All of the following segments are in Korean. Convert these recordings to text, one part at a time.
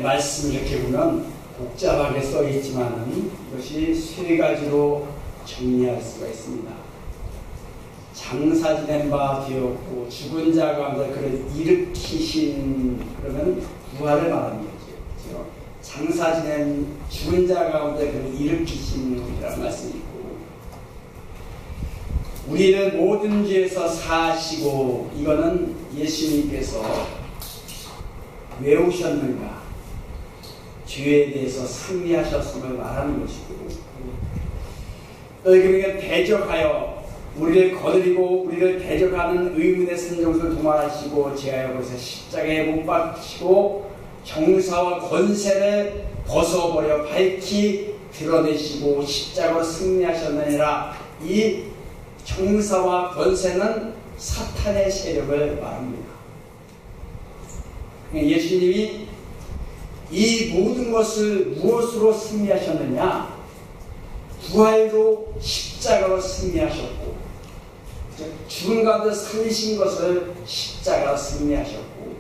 말씀 이렇게 보면 복잡하게 써 있지만은 이것이 세 가지로 정리할 수가 있습니다. 장사 지낸 바 되었고 죽은 자 가운데 그를 일으키신, 그러면 부활을 말하는 거죠. 장사 지낸 죽은 자 가운데 그를 일으키신이라는 말씀이 있고, 우리를 모든 죄에서 사하시고, 이거는 예수님께서 왜 오셨는가, 죄에 대해서 승리하셨음을 말하는 것이고, 또 그에게 대적하여 우리를 거느리고 우리를 대적하는 의문의 선정을 도말하시고 제하여 그것을 십자가에 못 박히시고 정사와 권세를 벗어버려 밝히 드러내시고 십자가로 승리하셨느니라. 이 정사와 권세는 사탄의 세력을 말합니다. 예수님이 이 모든 것을 무엇으로 승리하셨느냐? 부활로 십자가로 승리하셨고, 죽은 가운데 살리신 것을 십자가로 승리하셨고,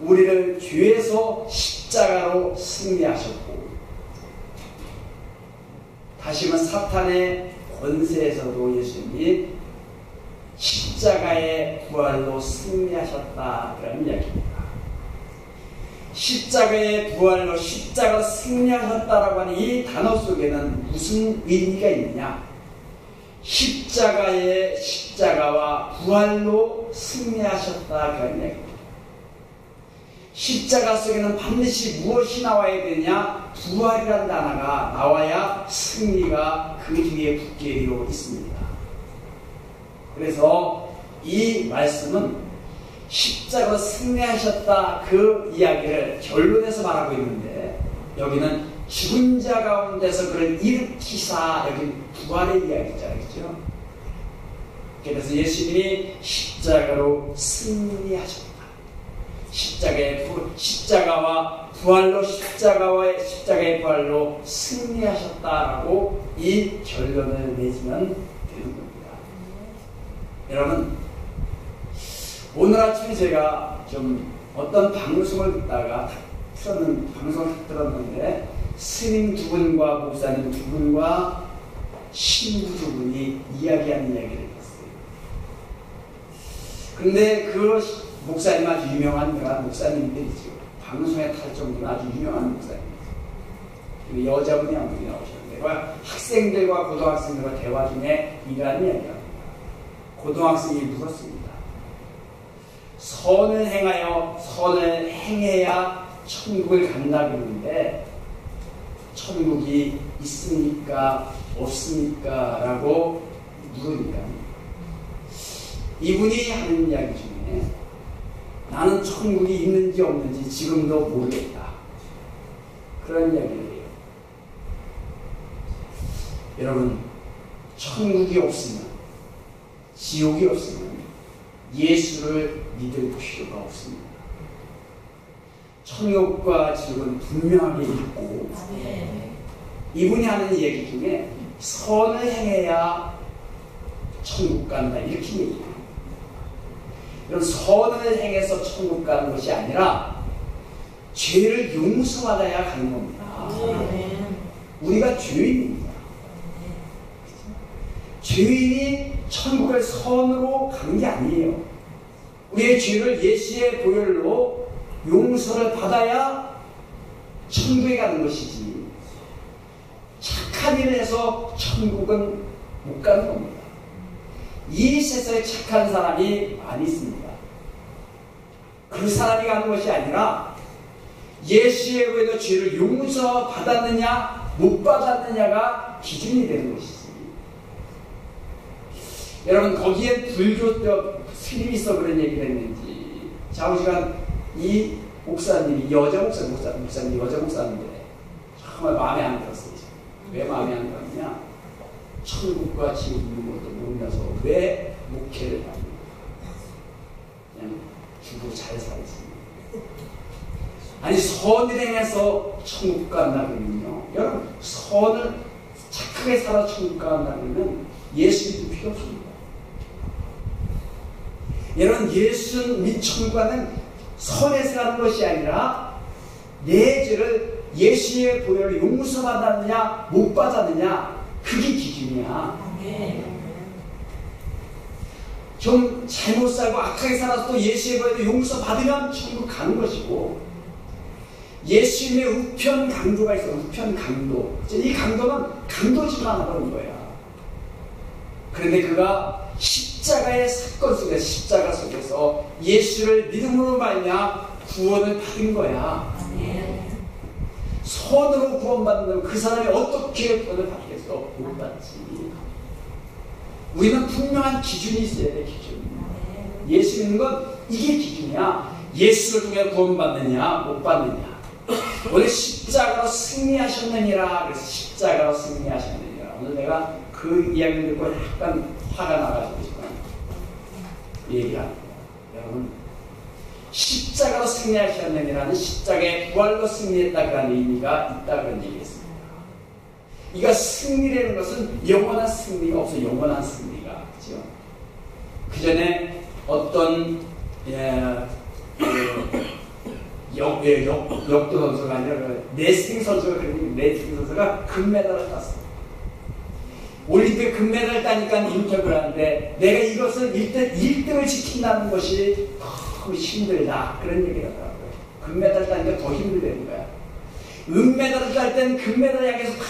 우리를 죄에서 십자가로 승리하셨고, 다시 말하면 사탄의 권세에서도 예수님이 십자가의 부활로 승리하셨다, 그런 이야기입니다. 십자가의 부활로 십자가로 승리하셨다라고 하는 이 단어 속에는 무슨 의미가 있느냐? 십자가와 부활로 승리하셨다, 그런 이야기입니다. 십자가 속에는 반드시 무엇이 나와야 되냐? 부활이라는 단어가 나와야 승리가 그 뒤에 붙게 되어 있습니다. 그래서 이 말씀은 십자가로 승리하셨다, 그 이야기를 결론에서 말하고 있는데, 여기는 죽은 자 가운데서 그를 일으키사, 여기 부활의 이야기잖아요, 그렇죠? 그래서 예수님이 십자가로 승리하셨다. 십자가와 부활로 십자가의 부활로 승리하셨다라고 이 결론을 내지면 되는 겁니다. 여러분, 오늘 아침에 제가 좀 어떤 방송을 듣다가 방송을 들었는데, 스님 두 분과 목사님 두 분과 신부 두 분이 이야기하는 이야기를 했어요. 근데 그 목사님 아주 유명한 목사님들이죠. 방송에 탈 정도로 아주 유명한 목사님이죠. 여자분이 한 분이 나오셨는데, 학생들과 고등학생들과 대화 중에 이러한 이야기를 합니다. 고등학생이 물었습니다. 선을 행해야 천국을 간다 그러는데 천국이 있습니까? 없습니까? 라고 물으니까 이분이 하는 이야기 중에 나는 천국이 있는지 없는지 지금도 모르겠다, 그런 이야기를 해요. 여러분, 천국이 없으면, 지옥이 없으면 예수를 믿을 필요가 없습니다. 천국과 지옥은 분명하게 있고, 이분이 하는 얘기 중에 선을 행해야 천국 간다, 이렇게 얘기해요. 이런 선을 행해서 천국 가는 것이 아니라 죄를 용서받아야 가는 겁니다. 우리가 죄인입니다. 죄인이 천국을 선으로 가는 게 아니에요. 우리의 죄를 예수의 보혈로 용서를 받아야 천국에 가는 것이지, 착한 일을 해서 천국은 못 가는 겁니다. 이 세상에 착한 사람이 많이 있습니다. 그 사람이 가는 것이 아니라 예수의 보혈로 죄를 용서받았느냐 못 받았느냐가 기준이 되는 것이지. 여러분, 거기에 불교적 스님이 있어 그런 얘기를 했는지, 좌우시간 이 목사님이 여자 목사인데 정말 마음에 안 들었어요. 왜 마음에 안 들었냐? 천국과 지옥 있는 것도 모르면서 왜 목회를 합니까? 그냥 주부 잘 살지. 아니, 선을 행해서 천국 간다 그러면요, 여러분, 선을 착하게 살아 천국 간다 그러면 예수 믿을 필요 없습니다. 여러분, 예수 및 천국과는 선에서 하는 것이 아니라 내 죄를 예수의 보혈로 용서받았느냐 못 받았느냐, 그게 기준이야. 좀 잘못 살고 악하게 살아서 또 예수의 보혈로 용서받으면 천국 가는 것이고, 예수님의 우편 강도가 있어. 우편 강도. 이 강도는 강도질만 하는 거야. 그런데 그가 십자가의 사건 속에서, 십자가 속에서 예수를 믿음으로 말미암아 구원을 받은 거야. 선으로 구원받는다면 그 사람이 어떻게 구원을 받겠어? 못 받지. 우리는 분명한 기준이 있어야 돼. 기준. 예수 믿는 건 이게 기준이야. 예수를 통해 구원받느냐 못 받느냐. 오늘 십자가로 승리하셨느니라. 그래서 십자가로 승리하셨느니라. 오늘 내가 그 이야기를 듣고 약간 화가 나가지고 얘기합니다. 여러분, 십자가로 승리하셨느니라는 십자가의 부활로 승리했다, 그런 의미가 있다, 그런 얘기했습니다. 이가 승리라는 것은 영원한 승리가 없어. 영원한 승리가. 그렇죠? 그 전에 어떤 역도 선수가 아니라 레슬링 선수가, 레슬링 선수가 금메달을 땄어. 올림픽 금메달을 따니까 인터뷰를 하는데, 내가 이것을 1등을 지킨다는 것이 너무 힘들다, 그런 얘기를 하더라고요. 금메달을 따니까 더 힘들다는 거야. 은메달을 딸 때는 금메달 향해서 막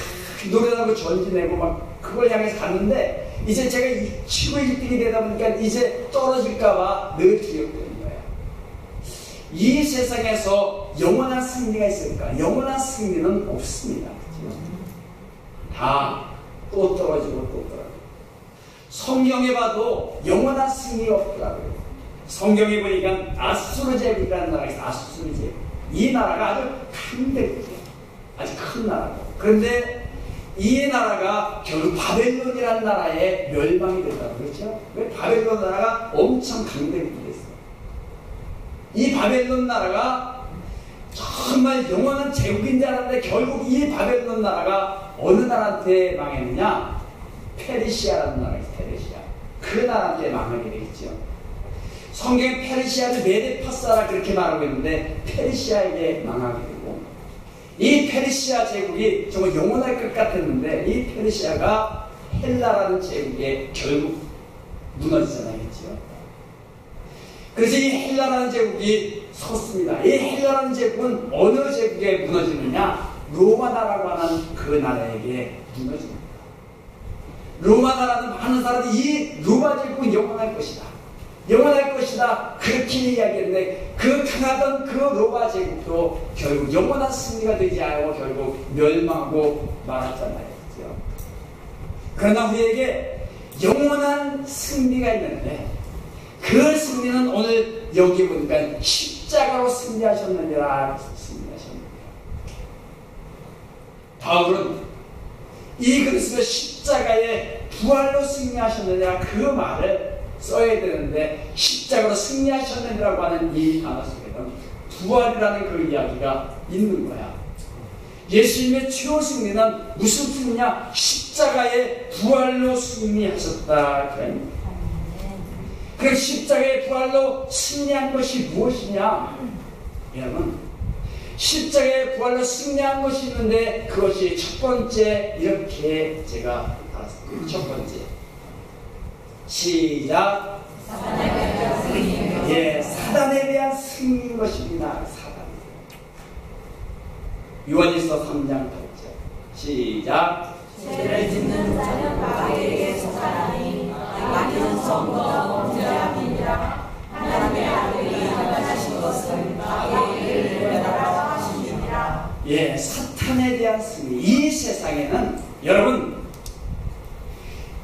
노래하고 전진하고 막 그걸 향해서 갔는데, 이제 제가 치고 1등이 되다 보니까 이제 떨어질까봐 늘 두렵다는 거야. 이 세상에서 영원한 승리가 있을까? 영원한 승리는 없습니다. 그렇죠? 다 또 떨어지고 또 떨어지고. 성경에 봐도 영원한 승리가 없더라고요. 성경에 보니까 아수르 제국이라는 나라가 있어요. 아수르 제국. 이 나라가 아주 강대국이에요. 아주 큰 나라고. 그런데 이 나라가 결국 바벨론이라는 나라에 멸망이 됐다고 그랬죠. 왜? 바벨론 나라가 엄청 강대국이 됐어요. 이 바벨론 나라가 정말 영원한 제국인 줄 알았는데, 결국 이 바벨론 나라가 어느 나라한테 망했느냐? 페르시아라는 나라가 있어요. 페르시아. 그 나라한테 망하게 되겠죠. 성경에 페르시아를 메데파사라 그렇게 말하고 있는데, 페르시아에게 망하게 되고, 이 페르시아 제국이 정말 영원할 것 같았는데, 이 페르시아가 헬라라는 제국에 결국 무너지잖아요. 그렇죠? 그래서 이 헬라라는 제국이 섰습니다. 이 헬라라는 제국은 어느 제국에 무너지느냐? 로마 나라라고 하는 그 나라에게 무너집니다. 로마 나라는 많은 사람들이 이 로마 제국은 영원할 것이다, 영원할 것이다, 그렇게 이야기했는데, 그 강하던 그 로마 제국도 결국 영원한 승리가 되지 않고 결국 멸망하고 말았잖아요. 그렇죠? 그러나 우리에게 영원한 승리가 있는데, 그 승리는 오늘 여기 보니까 십자가로 승리하셨느니라. 바울은 이 그리스도 십자가의 부활로 승리하셨느니라, 그 말을 써야 되는데, 십자가로 승리하셨느니라고 하는 이 단어 속에는 부활이라는 그 이야기가 있는 거야. 예수님의 최후 승리는 무슨 승리냐? 십자가의 부활로 승리하셨다. 그 십자가의 부활로 승리한 것이 무엇이냐? 여러분, 십자가의 부활로 승리한 것이 있는데, 그것이 첫 번째, 이렇게 제가 알았습니다. 첫 번째. 시작. 사단에 대한 승리인 것입니다. 사단. 요한일서 3장 8절. 시작. 죄를 짓는 자는 마귀에게 속하나니 마귀는 성도 범죄함이니라. 하나님의 아들이 나타나신 것은 마귀를 내려라 하시니라. 사탄에 대한 승리. 이 세상에는 여러분,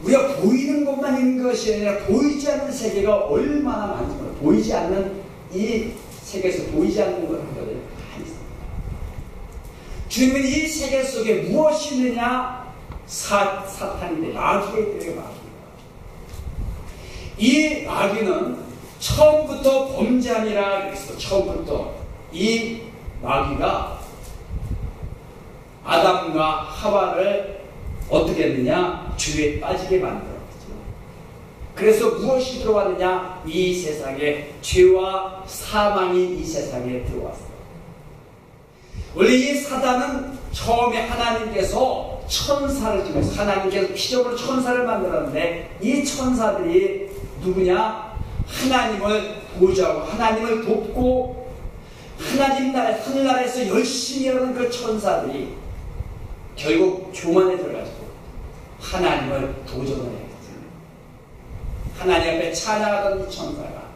우리가 보이는 것만 있는 것이 아니라 보이지 않는 세계가 얼마나 많습니까? 보이지 않는 이 세계에서 보이지 않는 것들이 다 있습니다. 주님은 이 세계 속에 무엇이 있느냐? 사탄인데, 마귀가 있대요. 마귀가. 이 마귀는 처음부터 범죄함이라 그랬어. 처음부터 이 마귀가 아담과 하와를 어떻게 했느냐? 죄에 빠지게 만들었죠. 그래서 무엇이 들어왔느냐? 이 세상에 죄와 사망이 이 세상에 들어왔어요. 원래 이 사단은 처음에 하나님께서 천사를 지면서 하나님께서 기적으로 천사를 만들었는데 이 천사들이 누구냐? 하나님을 보좌하고 하나님을 돕고 하나님 나라 하늘나라에서 열심히 하는 그 천사들이 결국 교만해져가지고 하나님을 도전을 했어요. 하나님 앞에 찬양하던 이 천사가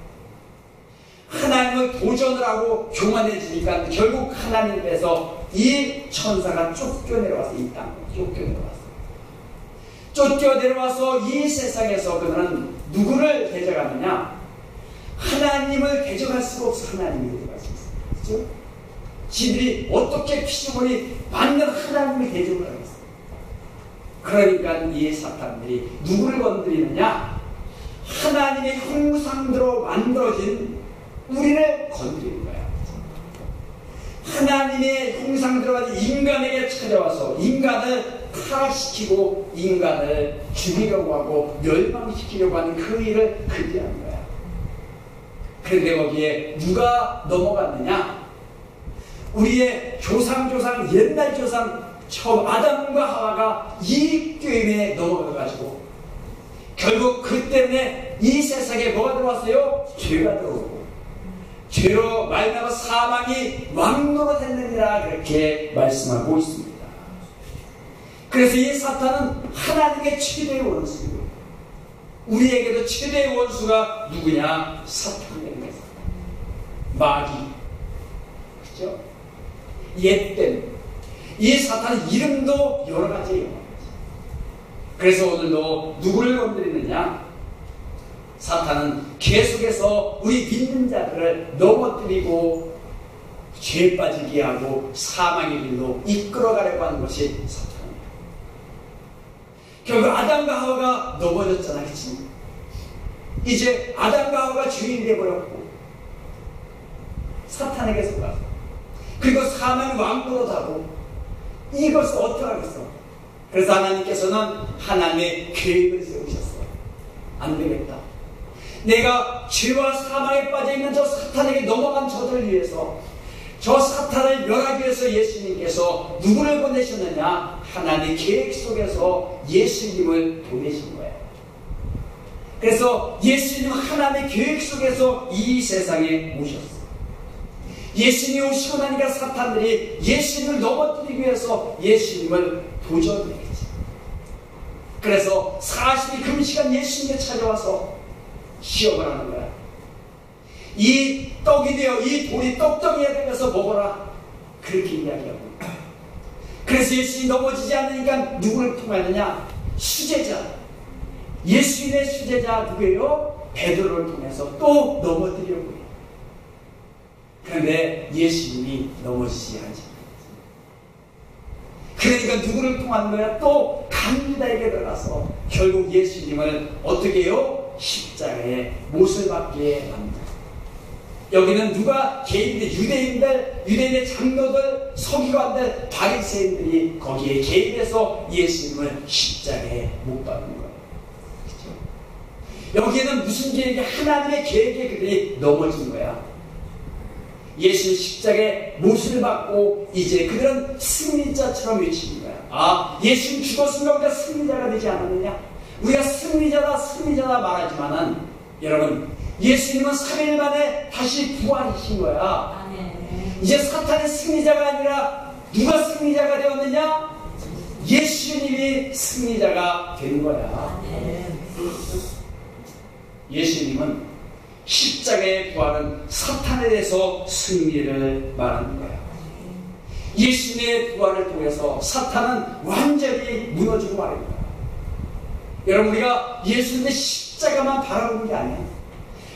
하나님을 도전을 하고 교만해지니까 결국 하나님께서 이 천사가 쫓겨내려와서 이 땅으로 쫓겨내려와서 이 세상에서 그는 누구를 대적하느냐? 하나님을 대적할 수가 없어. 하나님을 대적할 수 있어요. 그렇죠? 지들이 어떻게 피조물이 만든 하나님을 대적을 하겠어요. 그러니까 이 사탄들이 누구를 건드리느냐? 하나님의 형상대로 만들어진 우리를 건드리는 거야. 하나님의 형상대로 만든 인간에게 찾아와서 인간을 타락시키고 인간을 죽이려고 하고 멸망시키려고 하는 그 일을 그리하는 거야. 그런데 거기에 누가 넘어갔느냐? 우리의 조상 옛날 조상 처음 아담과 하와가 이 꾀임에 넘어가가지고 결국 그 때문에 이 세상에 뭐가 들어왔어요? 죄가 들어오고 죄로 말미암아 사망이 왕노릇했느니라 그렇게 말씀하고 있습니다. 그래서 이 사탄은 하나님의 최대의 원수예요. 우리에게도 최대의 원수가 누구냐? 사탄입니다. 마귀, 그렇죠? 옛뱀. 이 사탄 이름도 여러 가지예요. 그래서 오늘도 누구를 건드리느냐? 사탄은 계속해서 우리 믿는 자들을 넘어뜨리고 죄에 빠지게 하고 사망의 길로 이끌어가려고 하는 것이 사탄입니다. 결국 아담과 하와가 넘어졌잖아, 그치? 이제 아담과 하와가 주인이 되어버렸고 사탄에게 속아서 그리고 사망의 왕노릇하고 이것을 어떻게 하겠어? 그래서 하나님께서는 하나님의 계획을 세우셨어요. 안 되겠다. 내가 죄와 사망에 빠져있는 저 사탄에게 넘어간 저들을 위해서 저 사탄을 멸하기 위해서 예수님께서 누구를 보내셨느냐? 하나님의 계획 속에서 예수님을 보내신 거예요. 그래서 예수님은 하나님의 계획 속에서 이 세상에 오셨어요. 예수님이 오시고 나니까 사탄들이 예수님을 넘어뜨리기 위해서 예수님을 도전했죠. 그래서 40일 금시간 예수님께 찾아와서 시험을 하는 거야. 이 떡이 되어 이 돌이 떡덩이에 되면서 먹어라. 그렇게 이야기하고. 그래서 예수님이 넘어지지 않으니까 누구를 통하느냐? 수제자. 예수님의 수제자 누구예요? 베드로를 통해서 또 넘어뜨리려고 해요. 그런데 예수님이 넘어지지 않습니다. 그러니까 누구를 통한 거야? 또 강유다에게 들어가서 결국 예수님을 어떻게 해요? 십자가에 못을 박게 합니다. 여기는 누가 개인들, 유대인의 장로들, 서기관들, 바리새인들이 거기에 개입해서 예수님을 십자가에 못 박는 거예요. 그렇죠? 여기에는 무슨 계획이 하나님의 계획에 그들이 넘어진 거야. 예수 십자가에 못을 박고 이제 그들은 승리자처럼 외치는 거야. 아, 예수님 죽었으면 우리가 승리자가 되지 않았느냐? 우리가 승리자다 말하지만은 여러분, 예수님은 3일 만에 다시 부활하신 거야. 이제 사탄의 승리자가 아니라 누가 승리자가 되었느냐? 예수님이 승리자가 된 거야. 예수님은 십자가의 부활은 사탄에 대해서 승리를 말하는 거야. 예수님의 부활을 통해서 사탄은 완전히 무너지고 말입니다. 여러분, 우리가 예수님의 십자가만 바라보는 게 아니에요.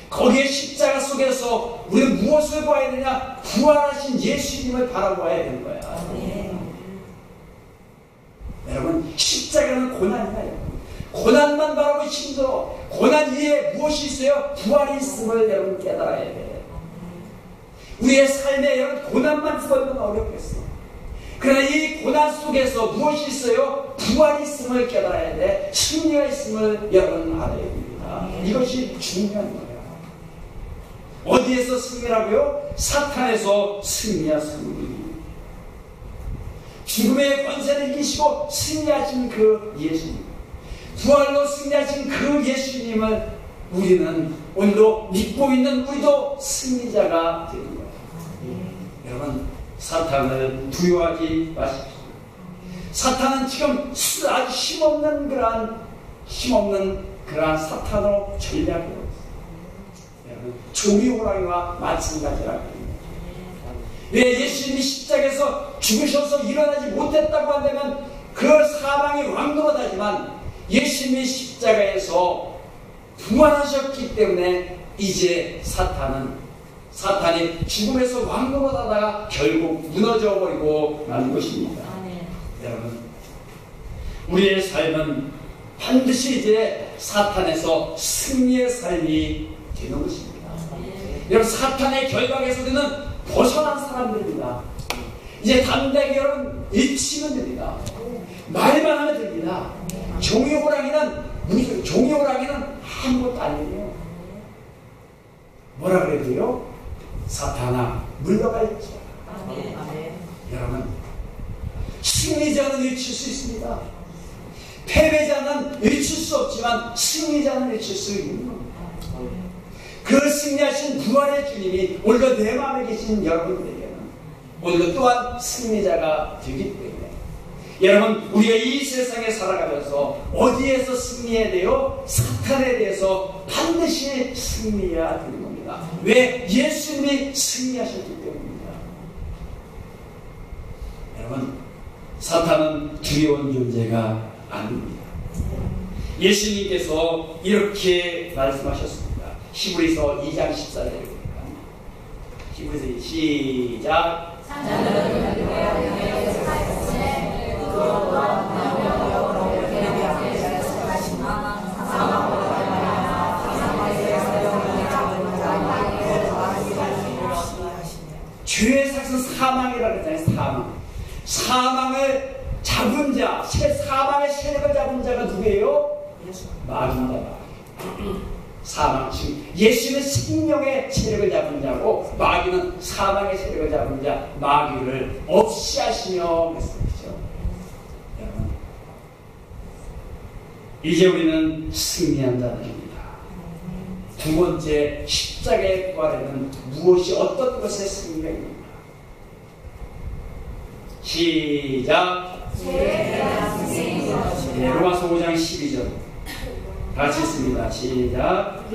거기에 십자가 속에서 우리는 무엇을 봐야 되냐? 부활하신 예수님을 바라봐야 되는 거야. 여러분, 십자가는 고난이에요. 고난만 바라보기 힘들어. 고난 위에 무엇이 있어요? 부활이 있음을 여러분 깨달아야 돼. 우리의 삶에 여러분 고난만 있으면 어렵겠어. 그러나 이 고난 속에서 무엇이 있어요? 부활이 있음을 깨달아야 돼. 승리가 있음을 여러분 알아야 됩니다. 것입니다. 이것이 중요한 거예요. 어디에서 승리라고요? 사탄에서 승리하셨습니다. 죽음의 권세를 이기시고 승리하신 그 예수님, 부활로 승리하신 그 예수님을 우리는 오늘도 믿고 있는 우리도 승리자가 되는 거예요. 여러분, 사탄을 두려워하지 마십시오. 사탄은 지금 아주 힘없는 그러한 사탄으로 전략을 하고 있어요. 여러분, 종이 호랑이와 마찬가지라고 합니다. 왜 예수님이 십자가에서 죽으셔서 일어나지 못했다고 한다면 그 사망이 왕노릇하지만 예수님이 십자가에서 부활하셨기 때문에 이제 사탄이 죽음에서 왕노릇하다가 결국 무너져 버리고 만 것입니다. 여러분, 우리의 삶은 반드시 이제 사탄에서 승리의 삶이 되는 것입니다. 여러분, 사탄의 결박에서 우리는 벗어난 사람들입니다. 이제 담대하게 여러분 외치면 됩니다. 말만 하면 됩니다. 종이 호랑이는 아무것도 아니에요. 뭐라 그래야 돼요? 사탄아 물러갈지어다. 여러분, 승리자는 외칠 수 있습니다. 패배자는 외칠 수 없지만 승리자는 외칠 수 있는 겁니다. 그 승리하신 부활의 주님이 오늘도 내 마음에 계신 여러분들에게는 오늘도 또한 승리자가 되기 때문에 여러분, 우리가 이 세상에 살아가면서 어디에서 승리해야 돼요? 사탄에 대해서 반드시 승리해야 되는 겁니다. 왜? 예수님이 승리하셨기 때문입니다. 여러분, 사탄은 두려운 존재가 아닙니다. 예수님께서 이렇게 말씀하셨습니다. 히브리서 2장 14절에 보니까 히브리서 시작. 죄의 삭은 사망이라고 했잖아요. 사망을 잡은 자, 사망의 세력을 잡은 자가 누구예요? 마귀입니다. 사망, 지금 예수는 생명의 세력을 잡은 자고 마귀는 사망의 세력을 잡은 자, 마귀를 없이 하시며 그랬었죠. 여러분, 이제 우리는 승리한 자들입니다. 두 번째, 십자가의 부활에는 무엇이 어떤 것의 승리가 있는가? 시작. 로마서 5장 12절 같이 읽습니다. 시작.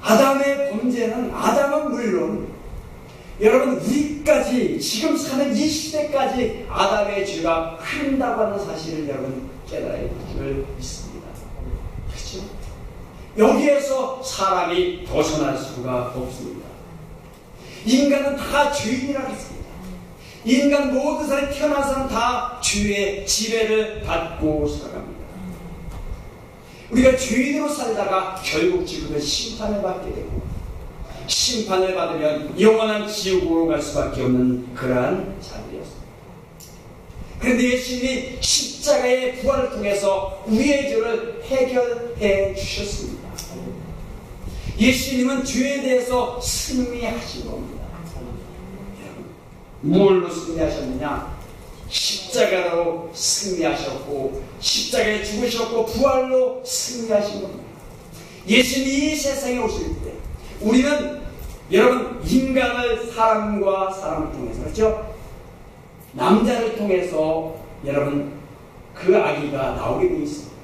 아담의 범죄는, 아담은 물론 여러분 우리까지 지금 사는 이 시대까지 아담의 죄가 흐른다고 하는 사실을 여러분 깨달아야 될 믿습니다. 그렇죠? 여기에서 사람이 벗어날 수가 없습니다. 인간은 다 죄인이라고 했습니다. 인간 모든 사람이 태어난 사람 다 죄의 지배를 받고 살아갑니다. 우리가 죄인으로 살다가 결국 지금은 심판을 받게 되고 심판을 받으면 영원한 지옥으로 갈 수밖에 없는 그러한 자들이었습니다. 그런데 예수님이 십자가의 부활을 통해서 우리의 죄를 해결해 주셨습니다. 예수님은 죄에 대해서 승리하신 겁니다. 무엇로 승리하셨느냐? 십자가로 승리하셨고 십자가에 죽으셨고 부활로 승리하신 겁니다. 예수님이 이 세상에 오실 때 우리는 여러분 인간을 사람과 사람을 통해서 그렇죠? 남자를 통해서 여러분 그 아기가 나오게 되어 있습니다.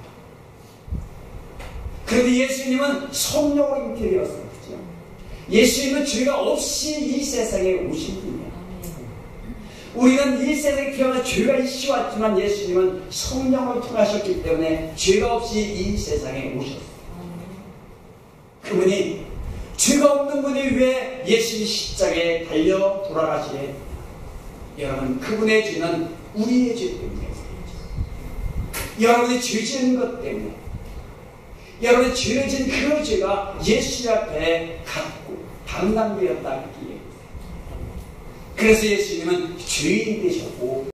그런데 예수님은 성령으로 잉태되었어요. 그렇죠? 예수님은 죄가 없이 이 세상에 오신 분이에요. 우리는 이 세상에 태어나 죄가 있이 왔지만 예수님은 성령을 통하셨기 때문에 죄가 없이 이 세상에 오셨어요. 그분이 죄가 없는 분이 왜 예수님이 십자가에 달려 돌아가시에 여러분 그분의 죄는 우리의 죄 때문에 여러분이 죄 지은 것 때문에 여러분의 죄진 그 죄가 예수 앞에 갖고 담당되었다는 얘기예요. 그래서 예수님은 죄인 되셨고